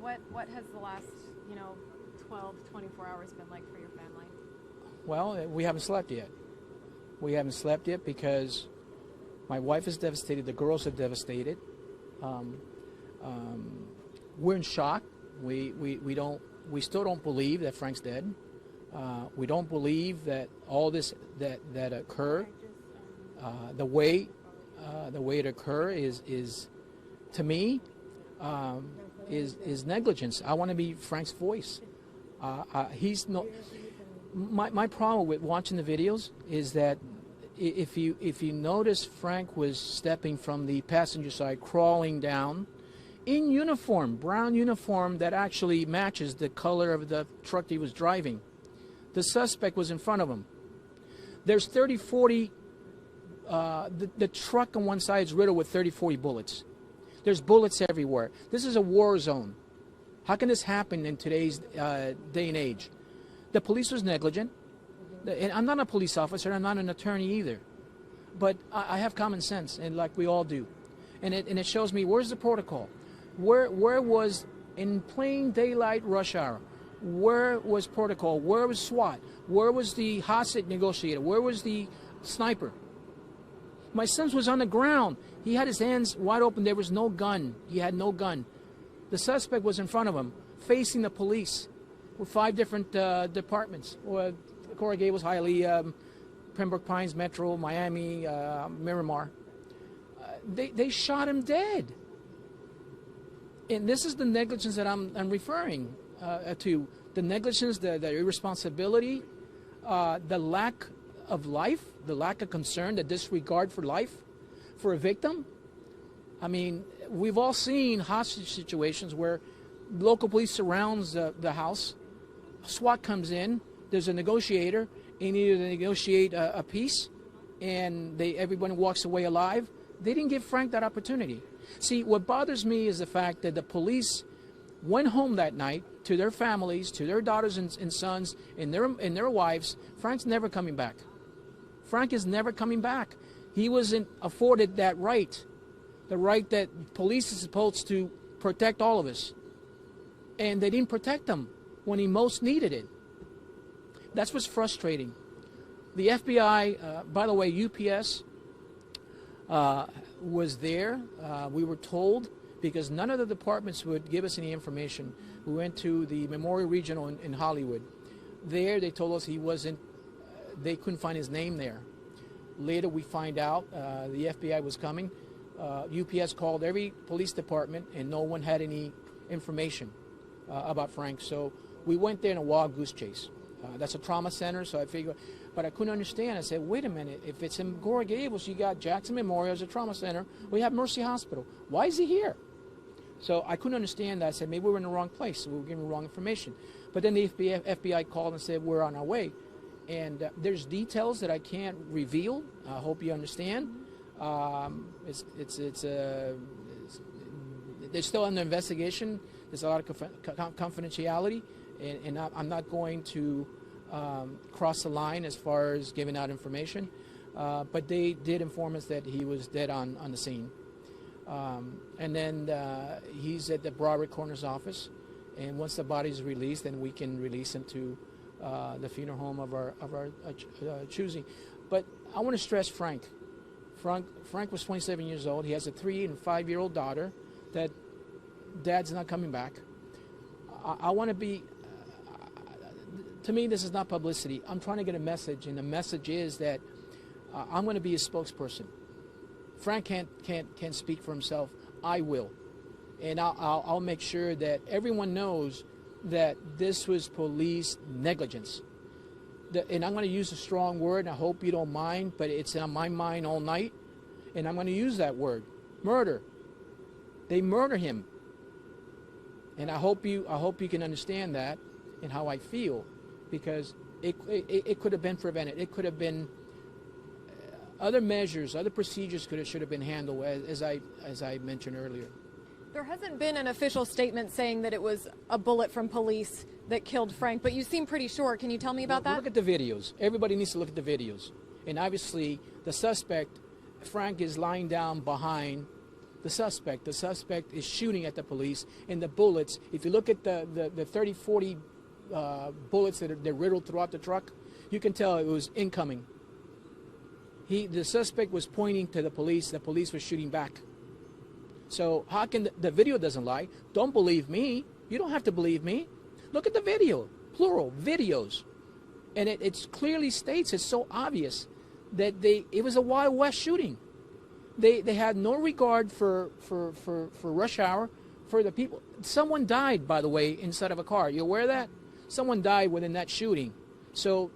What has the last, 12, 24 hours been like for your family? Well, we haven't slept yet. We haven't slept yet because my wife is devastated. The girls are devastated. We're in shock. We still don't believe that Frank's dead. We don't believe that all this that occurred. The way it occurred is to me is negligence. I want to be Frank's voice. He's no. My problem with watching the videos is that if you notice, Frank was stepping from the passenger side, crawling down, in uniform, brown uniform that actually matches the color of the truck he was driving. The suspect was in front of him. There's 30, 40. The truck on one side is riddled with 30, 40 bullets. There's bullets everywhere. This is a war zone. How can this happen in today's day and age? The police was negligent. And I'm not a police officer. I'm not an attorney either. But I have common sense, and like we all do. And it shows me, where's the protocol? Where was, in plain daylight rush hour, where was protocol? Where was SWAT? Where was the hostage negotiator? Where was the sniper? My son was on the ground. He had his hands wide open. There was no gun. He had no gun. The suspect was in front of him, facing the police with 5 different departments. Coral Gables, Hialeah, Pembroke Pines, Metro, Miami, Miramar. They shot him dead. And this is the negligence that I'm referring to. The negligence, the irresponsibility, the lack of life, the lack of concern, the disregard for life, for a victim. I mean, we've all seen hostage situations where local police surrounds the house, SWAT comes in, there's a negotiator, and either they negotiate a peace, and everyone walks away alive. They didn't give Frank that opportunity. See, what bothers me is the fact that the police went home that night to their families, to their daughters and sons, and their wives. Frank's never coming back. Frank is never coming back. He wasn't afforded that right, the right that police is supposed to protect all of us. And they didn't protect him when he most needed it. That's what's frustrating. The FBI, by the way, UPS was there. We were told, because none of the departments would give us any information. We went to the Memorial Regional in Hollywood. There, they told us he wasn't, they couldn't find his name there. Later, we find out the FBI was coming. UPS called every police department, and no one had any information about Frank. So we went there in a wild goose chase. That's a trauma center, so I figured, but I couldn't understand. I said, wait a minute, if it's in Coral Gables, you got Jackson Memorial as a trauma center, we have Mercy Hospital. Why is he here? So I couldn't understand that. I said, maybe we were in the wrong place, we were giving the wrong information. But then the FBI called and said, we're on our way. And there's details that I can't reveal. I hope you understand. They're still under investigation. There's a lot of confidentiality. And I'm not going to cross the line as far as giving out information, but they did inform us that he was dead on the scene. And then he's at the Broderick Coroner's office, and once the body is released, then we can release him to the funeral home of our choosing. But I want to stress Frank. Frank was 27 years old. He has a 3- and 5-year-old daughter that Dad's not coming back. I want to be. To me, this is not publicity. I'm trying to get a message, and the message is that I'm going to be his spokesperson. Frank can't speak for himself. I will, and I'll make sure that everyone knows that this was police negligence. And I'm going to use a strong word, and I hope you don't mind, but it's on my mind all night, and I'm going to use that word: murder. They murder him, and I hope you can understand that and how I feel. Because it could have been prevented. It could have been other measures, other procedures should have been handled, as I mentioned earlier. There hasn't been an official statement saying that it was a bullet from police that killed Frank, but you seem pretty sure. Can you tell me about that? Look at the videos. Everybody needs to look at the videos. And obviously, the suspect, Frank, is lying down behind The suspect is shooting at the police, and the bullets, if you look at the 30, 40 bullets they're riddled throughout the truck, you can tell it was incoming. The suspect was pointing to the police was shooting back. So how can the video doesn't lie? Don't believe me. You don't have to believe me. Look at the video, plural, videos. And it clearly states, it's so obvious, that it was a Wild West shooting. They had no regard for rush hour, for the people. Someone died, by the way, inside of a car. You aware of that? Someone died within that shooting. So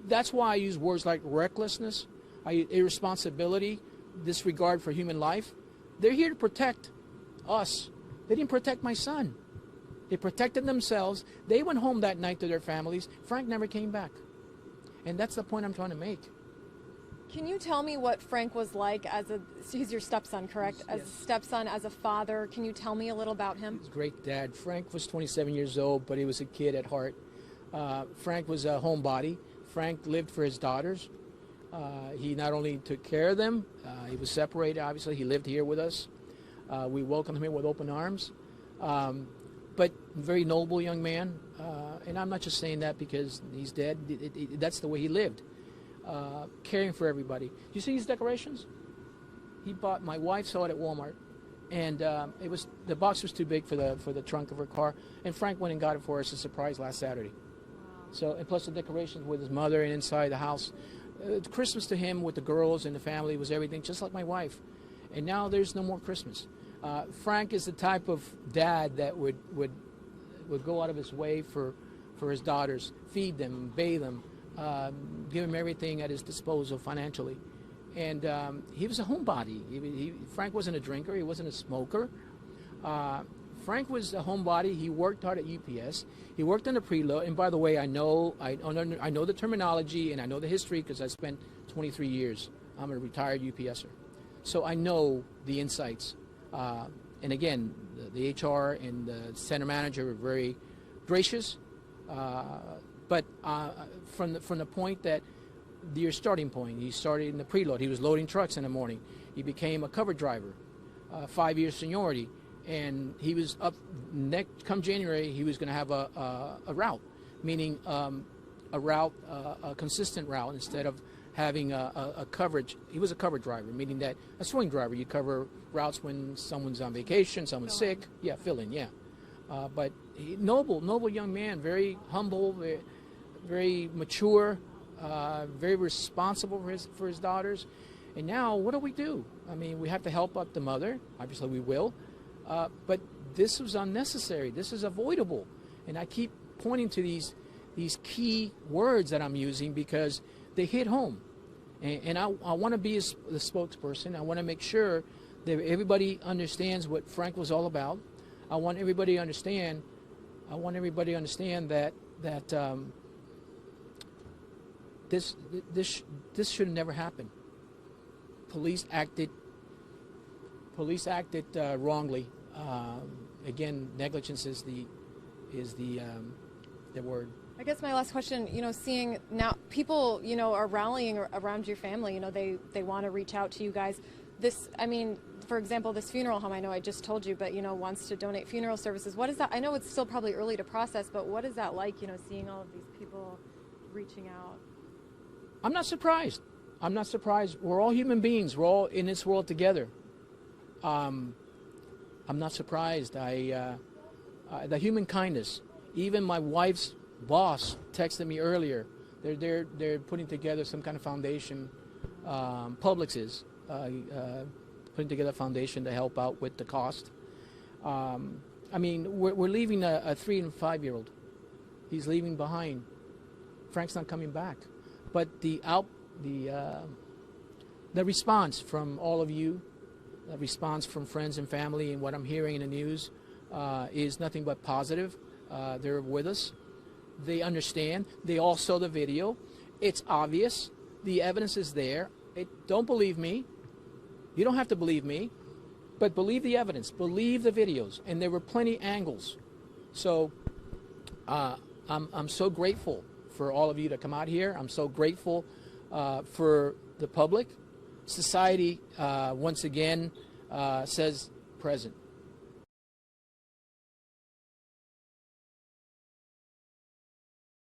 that's why I use words like recklessness, irresponsibility, disregard for human life. They're here to protect us. They didn't protect my son. They protected themselves. They went home that night to their families. Frank never came back. And that's the point I'm trying to make. Can you tell me what Frank was like he's your stepson, correct? As a stepson, as a father, can you tell me a little about him? He's a great dad. Frank was 27 years old, but he was a kid at heart. Frank was a homebody. Frank lived for his daughters. He not only took care of them, he was separated, obviously. He lived here with us. We welcomed him with open arms. But very noble young man. And I'm not just saying that because he's dead. That's the way he lived. Caring for everybody. You see his decorations? My wife saw it at Walmart. And the box was too big for the trunk of her car. And Frank went and got it for us as a surprise last Saturday. Wow. So, and plus the decorations with his mother and inside the house. Christmas to him with the girls and the family was everything, just like my wife. And now there's no more Christmas. Frank is the type of dad that would go out of his way for his daughters, feed them, bathe them, give him everything at his disposal financially. And he was a homebody. Frank wasn't a drinker. He wasn't a smoker. Frank was a homebody. He worked hard at UPS. He worked on the preload. And by the way, I know the terminology and I know the history because I spent 23 years. I'm a retired UPSer. So I know the insights. And again, the HR and the center manager were very gracious. But from the point that your starting point, he started in the preload. He was loading trucks in the morning. He became a cover driver, 5 years seniority. And he was up come January, he was going to have a route, meaning a consistent route instead of having a coverage. He was a cover driver, meaning that a swing driver, you cover routes when someone's on vacation, someone's sick. Yeah, fill in, yeah. But noble young man, very humble, very mature, very responsible for his daughters. And now, what do? I mean, we have to help out the mother. Obviously, we will. But this was unnecessary. This is avoidable. And I keep pointing to these key words that I'm using because they hit home. And I want to be the spokesperson. I want to make sure that everybody understands what Frank was all about. I want everybody to understand that this should have never happened. Police acted wrongly. Again, negligence is the word. I guess my last question, seeing now people, are rallying around your family, they want to reach out to you guys. For example, this funeral home, I know I just told you, but, wants to donate funeral services. What is that? I know it's still probably early to process, but what is that like, seeing all of these people reaching out? I'm not surprised. We're all human beings. We're all in this world together. I'm not surprised. The human kindness. Even my wife's boss texted me earlier. They're putting together some kind of foundation. Publix is putting together a foundation to help out with the cost. We're leaving a 3 and 5 year old. He's leaving behind. Frank's not coming back. But the response from all of you, the response from friends and family, and what I'm hearing in the news is nothing but positive. They're with us. They understand. They all saw the video. It's obvious. The evidence is there. Don't believe me. You don't have to believe me, but believe the evidence. Believe the videos. And there were plenty angles. So I'm so grateful for all of you to come out here. I'm so grateful for the public. Society, once again, says present.